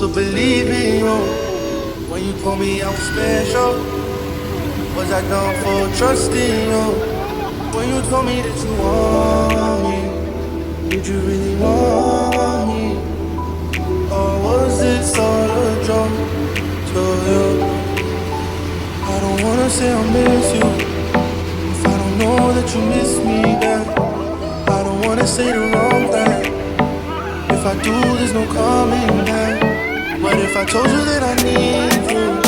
to believe in you. When you told me I was special, was I done for trusting you? When you told me that you want me, did you really want me? Or was this all a joke to you? I don't wanna say I miss you if I don't know that you miss me back. I don't wanna say the wrong thing. If I do, there's no coming back. But if I told you that I need you,